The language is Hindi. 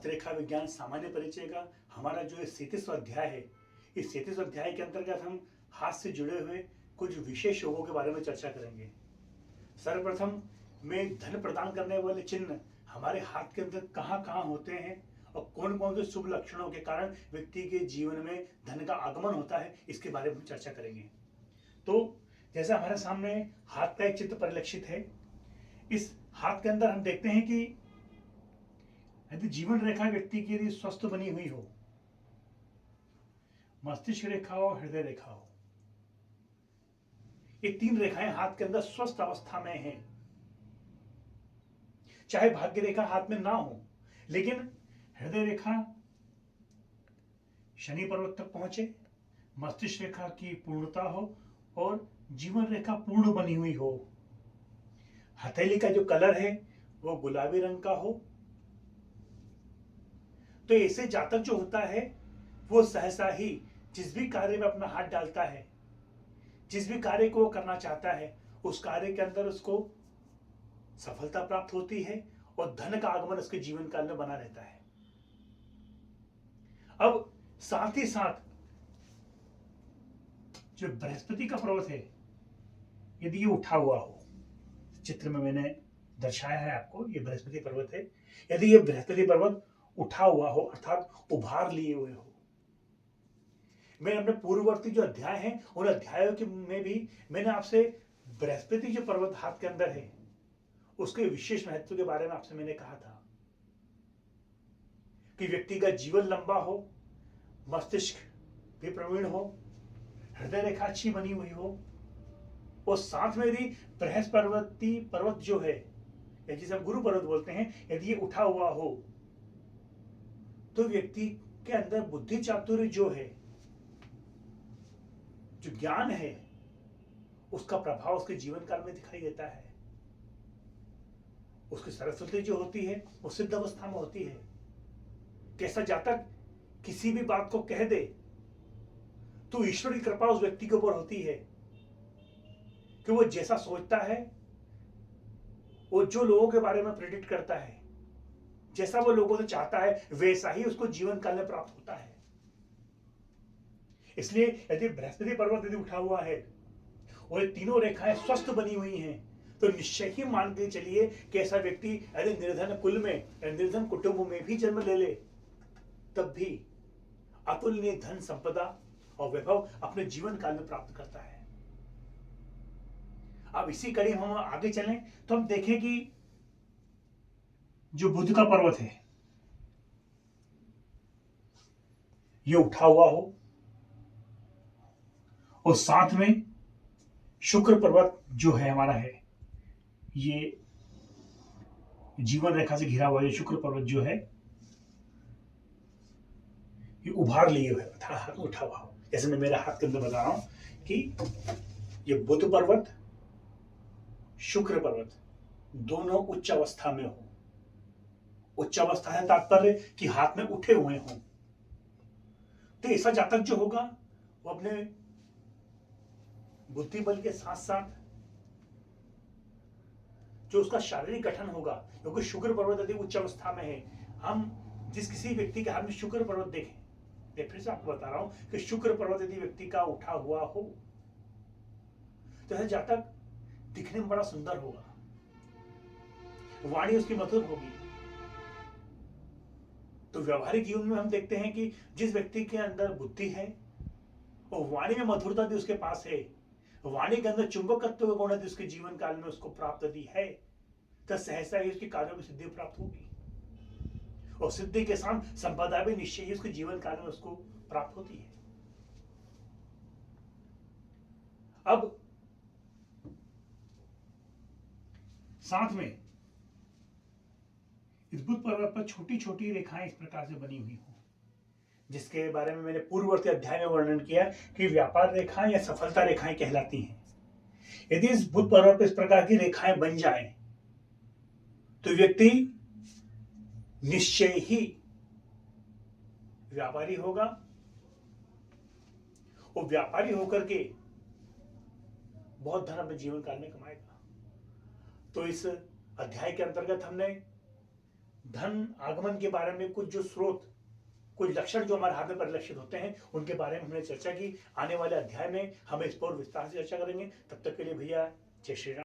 हस्तरेखा विज्ञान सामान्य परिचय का हमारा जो 37वां अध्याय है, इस 37वें अध्याय के अंतर्गत हम हाथ से जुड़े हुए कुछ विशेष योगों के बारे में चर्चा करेंगे। सर्वप्रथम में धन प्रदान करने वाले चिन्ह हमारे हाथ के अंदर कहाँ कहाँ होते हैं और कौन कौन से शुभ लक्षणों के कारण व्यक्ति के जीवन में धन का आगमन होता है, इसके बारे में चर्चा करेंगे। तो जैसा हमारे सामने हाथ का एक चित्र परिलक्षित है, इस हाथ के अंदर हम देखते हैं कि यदि जीवन रेखा व्यक्ति की यदि स्वस्थ बनी हुई हो, मस्तिष्क रेखा हो, हृदय रेखा हो, ये तीन रेखाएं हाथ के अंदर स्वस्थ अवस्था में हैं। चाहे भाग्य रेखा हाथ में ना हो, लेकिन हृदय रेखा शनि पर्वत तक पहुंचे, मस्तिष्क रेखा की पूर्णता हो और जीवन रेखा पूर्ण बनी हुई हो, हथेली का जो कलर है वो गुलाबी रंग का हो, तो ऐसे जातक जो होता है वो सहसा ही जिस भी कार्य में अपना हाथ डालता है, जिस भी कार्य को वो करना चाहता है, उस कार्य के अंदर उसको सफलता प्राप्त होती है और धन का आगमन उसके जीवन काल में बना रहता है। अब साथ ही साथ जो बृहस्पति का पर्वत है, यदि ये उठा हुआ हो, चित्र में मैंने दर्शाया है आपको, ये बृहस्पति पर्वत है, यदि ये बृहस्पति पर्वत उठा हुआ हो अर्थात उभार लिए हुए हो। मैं अपने पूर्ववर्ती जो अध्याय हैं उन अध्यायों के में भी मैंने आपसे बृहस्पति जो पर्वत हाथ के अंदर है उसके विशेष महत्व के बारे में आपसे मैंने कहा था कि व्यक्ति का जीवन लंबा हो, मस्तिष्क भी प्रवीण हो, हृदय रेखा अच्छी बनी हुई हो और साथ में यदि बृहस्पति पर्वत जो है या जिसे हम गुरु पर्वत बोलते हैं, यदि ये उठा हुआ हो तो व्यक्ति के अंदर बुद्धि चातुर्य जो है, जो ज्ञान है, उसका प्रभाव उसके जीवन काल में दिखाई देता है। उसकी सरस्वती जो होती है वो सिद्ध अवस्था में होती है। कैसा जातक किसी भी बात को कह दे तो ईश्वर की कृपा उस व्यक्ति के ऊपर होती है कि वो जैसा सोचता है, वो जो लोगों के बारे में प्रेडिक्ट करता है, जैसा वो लोगों से चाहता है, वैसा ही उसको जीवन काल में प्राप्त होता है। इसलिए यदि बृहस्पति पर्वत यदि उठा हुआ है और ये तीनों रेखाएं स्वस्थ बनी हुई हैं, तो निश्चय ही मान के चलिए कि ऐसा व्यक्ति यदि निर्धन कुल में या निर्धन कुटुंब में भी जन्म ले ले, तब भी अतुलनीय धन संपदा और वैभव अपने जीवन काल में प्राप्त करता है। अब इसी कड़ी हम आगे चलें तो हम देखें कि जो बुध का पर्वत है ये उठा हुआ हो और साथ में शुक्र पर्वत जो है हमारा है, ये जीवन रेखा से घिरा हुआ ये शुक्र पर्वत जो है ये उभार लिए हुए हाथ उठा हुआ हो। जैसे मैं मेरे हाथ के अंदर बता रहा हूं कि ये बुध पर्वत, शुक्र पर्वत दोनों उच्च अवस्था में हो। उच्च अवस्था है तात्पर्य कि हाथ में उठे हुए हों। तो ऐसा जातक जो होगा वो अपने बुद्धि बल के साथ साथ जो उसका शारीरिक गठन होगा, क्योंकि शुक्र पर्वत यदि उच्च अवस्था में है, हम जिस किसी व्यक्ति के हाथ में शुक्र पर्वत देखें, मैं फिर से आपको बता रहा हूं कि शुक्र पर्वत यदि व्यक्ति का उठा हुआ हो तो यह जातक दिखने में बड़ा सुंदर होगा, वाणी उसकी मधुर होगी। तो व्यवहारिक जीवन में हम देखते हैं कि जिस व्यक्ति के अंदर बुद्धि है और वाणी में मधुरता भी उसके पास है, वाणी के अंदर चुंबकत्व का गुण यदि उसके जीवन काल में उसको प्राप्त यदि है, तो सहसा ही उसके कार्यों में सिद्धि प्राप्त होगी और सिद्धि के साथ संपदा भी निश्चय ही उसके जीवन काल में उसको प्राप्त होती है। अब साथ में इस बुध पर्वत पर छोटी छोटी रेखाएं इस प्रकार से बनी हुई हो, जिसके बारे में मैंने पूर्ववर्ती अध्याय में वर्णन किया कि व्यापार रेखाएं या सफलता रेखाएं कहलाती हैं। यदि इस बुध पर्वत पर इस प्रकार की रेखाएं बन जाएं तो व्यक्ति निश्चय ही व्यापारी होगा और व्यापारी होकर के बहुत धन अपने जीवन काल में कमाएगा। तो इस अध्याय के अंतर्गत हमने धन आगमन के बारे में कुछ जो स्रोत, कुछ लक्षण जो हमारे हाथ में परिलक्षित होते हैं, उनके बारे में हमने चर्चा की। आने वाले अध्याय में हम इस पर विस्तार से चर्चा करेंगे। तब तक के लिए भैया जय श्री राम।